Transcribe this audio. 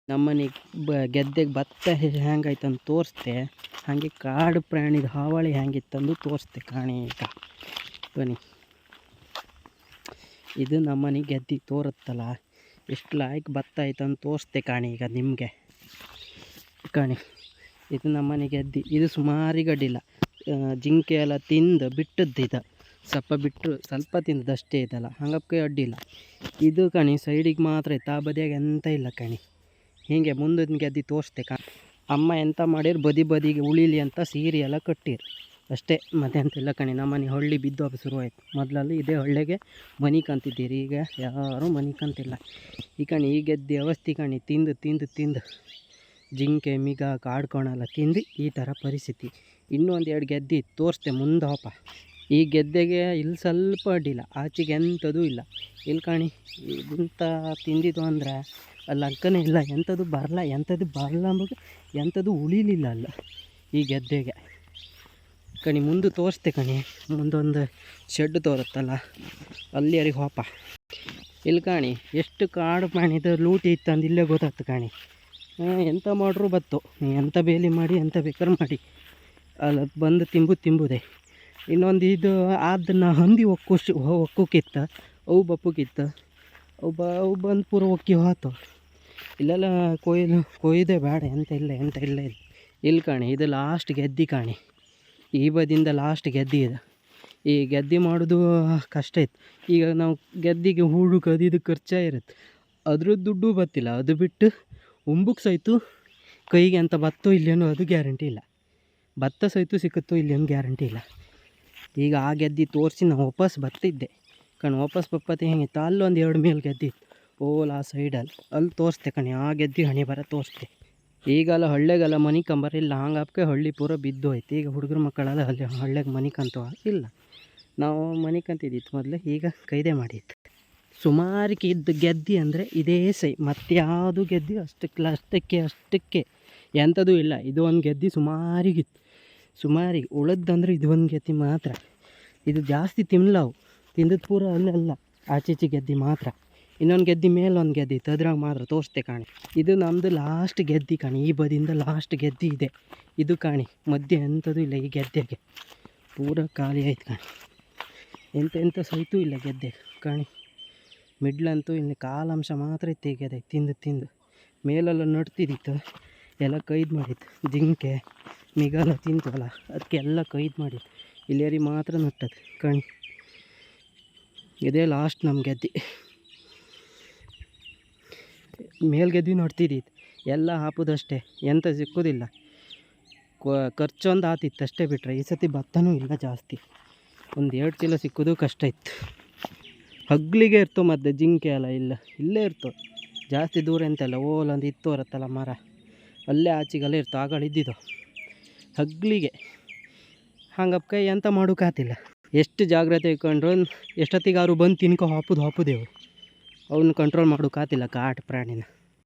ನಮ್ಮನೆ ಗೆದ್ದೆಗೆ ಭತ್ತ ಹೆಂಗೈತಂದು ತೋರಿಸ್ತೆ, ಹಾಗೆ ಕಾಡು ಪ್ರಾಣಿದ ಹಾವಳಿ ಹೆಂಗಿತ್ತಂದು ತೋರಿಸ್ತೆ ಕಾಣಿ. ಈಗ ಬನ್ನಿ, ಇದು ನಮ್ಮನೆ ಗೆದ್ದೆ ತೋರುತ್ತಲ್ಲ, ಎಷ್ಟು ಲಾಯ್ಕ್ ಭತ್ತ ಐತಂದು ತೋರಿಸ್ತೆ ಕಾಣಿ. ಈಗ ನಿಮಗೆ ಕಾಣಿ, ಇದು ನಮ್ಮನೆ ಗೆದ್ದೆ. ಇದು ಸುಮಾರಿಗೆ ಅಡ್ಡಿಲ್ಲ, ಜಿಂಕೆ ಎಲ್ಲ ತಿಂದು ಬಿಟ್ಟದ್ದು. ಸ್ವಲ್ಪ ತಿಂದದಷ್ಟೇ ಇದಲ್ಲ, ಹಂಗಕ್ಕೆ ಅಡ್ಡಿಲ್ಲ. ಇದು ಕಣಿ ಸೈಡಿಗೆ ಮಾತ್ರ ಇತ್ತು, ಆ ಬದಿಯಾಗ ಎಂತ ಇಲ್ಲ ಕಣಿ. ಹೀಗೆ ಮುಂದಿನ ಗೆದ್ದೆ ತೋರಿಸ್ತೆ ಅಮ್ಮ ಎಂತ ಮಾಡಿರು, ಬದಿಗೆ ಉಳಿಲಿ ಅಂತ ಸೀರೆ ಎಲ್ಲ ಕಟ್ಟಿರು ಅಷ್ಟೇ, ಮತ್ತೆ ಅಂತಿಲ್ಲ ಕಣಿ. ನಮ್ಮನೆ ಹಳ್ಳಿ ಬಿದ್ದು ಶುರುವಾಯ್ತು. ಮೊದಲಲ್ಲಿ ಇದೇ ಹಳ್ಳಿಗೆ ಮನೆ ಕಂತಿದ್ದೀರಿ, ಈಗ ಯಾರೂ ಮನೆ ಕಂತಿಲ್ಲ. ಈ ಕಣಿ ಈ ಗೆದ್ದೆ ಅವಸ್ಥೆ ಕಣಿ, ತಿಂದು ಜಿಂಕೆ ಮಿಗ ಕಾಡ್ಕೊಳಲ್ಲ ತಿಂದು ಈ ಥರ ಪರಿಸ್ಥಿತಿ. ಇನ್ನೂ ಎರಡು ಗೆದ್ದೆ ತೋರಿಸ್ತೆ ಮುಂದಪ್ಪ. ಈ ಗೆದ್ದೆಗೆ ಇಲ್ಲಿ ಸ್ವಲ್ಪ ಅಡ್ಡಿಲ್ಲ, ಆಚೆಗೆ ಎಂಥದೂ ಇಲ್ಲ. ಇಲ್ಲಿ ಕಾಣಿ ಇಂಥ ತಿಂದಿದ್ದು ಅಂದರೆ ಅಲ್ಲಿ ಅಕ್ಕನೇ ಇಲ್ಲ, ಎಂಥದ್ದು ಬರಲ್ಲ ಅಂಬುದು, ಎಂಥದ್ದು ಉಳಿಲಿಲ್ಲ ಅಲ್ಲ ಈ ಗೆದ್ದೆಗೆ ಕಣಿ. ಮುಂದೆ ತೋರಿಸ್ತೆ ಕಣಿ, ಮುಂದೊಂದು ಶೆಡ್ ತೋರುತ್ತಲ್ಲ ಅಲ್ಲಿ ಯಾರಿಗೆ ಹೋಪ. ಇಲ್ಲಿ ಕಾಣಿ ಎಷ್ಟು ಕಾಡು ಪ್ರಾಣಿದು ಲೂಟಿ ಇತ್ತು ಅಂದು ಇಲ್ಲೇ ಗೊತ್ತಾಗ್ತು ಕಾಣಿ. ಎಂತ ಮಾಡ್ರು ಬತ್ತು, ಎಂತ ಬೇಲಿ ಮಾಡಿ ಎಂತ ಬೇಕಾದ್ರೆ ಮಾಡಿ ಅಲ್ಲಿ ಬಂದು ತಿಂಬುದೇ. ಇನ್ನೊಂದು ಇದು ಅದನ್ನು ಹಂದಿ ಒಕ್ಕುಕಿತ್ತ, ಅವು ಬಪ್ಪುಕಿತ್ತ, ಅವು ಬಂದು ಪೂರ ಒಕ್ಕಿ ಹೋತು. ಇಲ್ಲೆಲ್ಲ ಕೊಯ್ದೆ ಬೇಡ, ಎಂತ ಇಲ್ಲ. ಇಲ್ಲಿ ಕಾಣಿ ಇದು ಲಾಸ್ಟ್ ಗೆದ್ದೆ ಕಾಣಿ, ಈ ಬದಿಯಿಂದ ಲಾಸ್ಟ್ ಗೆದ್ದೆ ಇದು. ಈ ಗೆದ್ದೆ ಮಾಡೋದು ಕಷ್ಟ ಇತ್ತು. ಈಗ ನಾವು ಗೆದ್ದಿಗೆ ಹೂಡು ಕದಿದು ಖರ್ಚಾಗಿರುತ್ತೆ, ಅದ್ರದ್ದು ದುಡ್ಡು ಬತ್ತಿಲ್ಲ. ಅದು ಬಿಟ್ಟು ಉಂಬುಕ್ ಸಹಿತು ಕೈಗೆ ಅಂತ ಬತ್ತೋ ಇಲ್ಲೇನೋ ಅದು ಗ್ಯಾರಂಟಿ ಇಲ್ಲ, ಭತ್ತ ಸಹಿತ ಸಿಕ್ಕುತ್ತೋ ಇಲ್ಲೇನು ಗ್ಯಾರಂಟಿ ಇಲ್ಲ. ಈಗ ಆ ಗೆದ್ದೆ ತೋರಿಸಿ ನಾವು ವಾಪಸ್ ಬರ್ತಿದ್ದೆ ವಾಪಸ್ ಬಪ್ಪತ್ತೆ ಹೆಂಗಿತ್ತು, ಅಲ್ಲೊಂದು 2 ಮೇಲೆ ಗೆದ್ದಿತ್ತು ಓಲ್ ಆ ಸೈಡಲ್ಲಿ, ಅಲ್ಲಿ ತೋರಿಸ್ತೆ ಕಣಿ. ಆ ಗೆದ್ದೆ ಹಣೆ ಬರ ತೋರಿಸ್ತೆ. ಈಗಲ್ಲ ಹಳ್ಳಿಗೆಲ್ಲ ಮನೆ ಕಂಬರಿಲ್ಲ, ಹಂಗಪ್ಕೆ ಹಳ್ಳಿ ಪೂರ ಬಿದ್ದು ಹೋಯ್ತು. ಈಗ ಹುಡುಗರು ಮಕ್ಕಳೆಲ್ಲ ಹಳ್ಳಿಗೆ ಮನೆ ಕಂತು ಇಲ್ಲ, ನಾವು ಮನೆ ಕಂತಿದ್ದಿತ್ತು ಮೊದಲು, ಈಗ ಕೈದೆ ಮಾಡಿತ್ತು. ಸುಮಾರಿಗೆ ಇದ್ದ ಗೆದ್ದೆ ಅಂದರೆ ಇದೇ ಸೈ, ಮತ್ತು ಯಾವುದು ಗೆದ್ದೆ ಅಷ್ಟಕ್ಕೆ ಎಂಥದೂ ಇಲ್ಲ. ಇದು ಒಂದು ಗೆದ್ದೆ ಸುಮಾರಿಗೆ ಉಳಿದಂದ್ರೆ ಇದು ಒಂದು ಗೆದ್ದೆ ಮಾತ್ರ. ಇದು ಜಾಸ್ತಿ ತಿನ್ನಲವು, ತಿಂದದ್ದು ಪೂರ ಅಲ್ಲ ಆಚೆ ಗೆದ್ದೆ ಮಾತ್ರ. ಇನ್ನೊಂದು ಗೆದ್ದೆ ಮೇಲೆ ಒಂದು ಗೆದ್ದೆ ಇತ್ತು, ಅದ್ರಾಗ ಮಾತ್ರ ತೋರಿಸ್ತೆ ಕಾಣಿ. ಇದು ನಮ್ಮದು ಲಾಸ್ಟ್ ಗೆದ್ದೆ ಕಾಣಿ, ಈ ಬದಿಯಿಂದ ಲಾಸ್ಟ್ ಗೆದ್ದೆ ಇದೆ ಇದು ಕಾಣಿ. ಮಧ್ಯೆ ಎಂಥದೂ ಇಲ್ಲ ಈ ಗೆದ್ದೆಗೆ, ಪೂರ ಖಾಲಿ ಆಯ್ತು ಕಾಣಿ. ಎಂತ ಸಹಿತೂ ಇಲ್ಲ ಗೆದ್ದೆ ಕಾಣಿ. ಮಿಡ್ಲಂತೂ ಇಲ್ಲಿ ಕಾಲಾಂಶ ಮಾತ್ರ ಇತ್ತು ಈ ಗೆದ್ದೆ, ತಿಂದು ಮೇಲೆಲ್ಲ ನಡ್ತಿದ್ದಿತ್ತು, ಎಲ್ಲ ಕೈದು ಮಾಡಿತ್ತು. ಜಿಂಕೆ ಮಿಗಲ ತಿಂತವಲ್ಲ ಅದಕ್ಕೆಲ್ಲ ಕೈದು ಮಾಡಿತ್ತು. ಇಲ್ಲೇರಿ ಮಾತ್ರ ನಟ್ಟದು ಕಾಣಿ. ಇದೇ ಲಾಸ್ಟ್ ನಮ್ಮ ಗೆದ್ದೆ. ಮೇಲ್ಗೆದ್ದೆ ನೋಡ್ತಿದ್ದಿತ್ತು, ಎಲ್ಲ ಹಾಪುದಷ್ಟೇ, ಎಂತ ಸಿಕ್ಕೋದಿಲ್ಲ. ಖರ್ಚೊಂದು ಆತಿತ್ತು ಅಷ್ಟೇ, ಬಿಟ್ಟರೆ ಈ ಸತಿ ಭತ್ತನೂ ಇಲ್ಲ ಜಾಸ್ತಿ. ಒಂದು 2 ಚೀಲ ಸಿಕ್ಕೋದು ಕಷ್ಟ ಇತ್ತು. ಹಗ್ಲಿಗೆ ಇರ್ತವೆ ಮತ್ತು ಜಿಂಕೆ ಎಲ್ಲ ಇಲ್ಲೇ ಇರ್ತವೆ, ಜಾಸ್ತಿ ದೂರ ಎಂತಲ್ಲ. ಓಲೊಂದು ಇತ್ತು ಬರುತ್ತಲ್ಲ ಮರ, ಅಲ್ಲೇ ಆಚೆಗೆಲ್ಲ ಇರ್ತವೆ, ಆಗಳು ಇದ್ದಿದ್ದು ಹಗ್ಲಿಗೆ. ಹಂಗಪ್ಪ ಎಂತ ಮಾಡೋಕ್ಕಾತಿಲ್ಲ. ಎಷ್ಟು ಜಾಗ್ರತೆ ಇಟ್ಕೊಂಡ್ರು ಎಷ್ಟೊತ್ತಿಗೆ ಅವರು ಬಂದು ತಿನ್ಕೊ ಹಾಪುದೇವು, ಅವನ್ನ ಕಂಟ್ರೋಲ್ ಮಾಡೋಕ್ಕಾತಿಲ್ಲ ಕಾಡು ಪ್ರಾಣಿನ.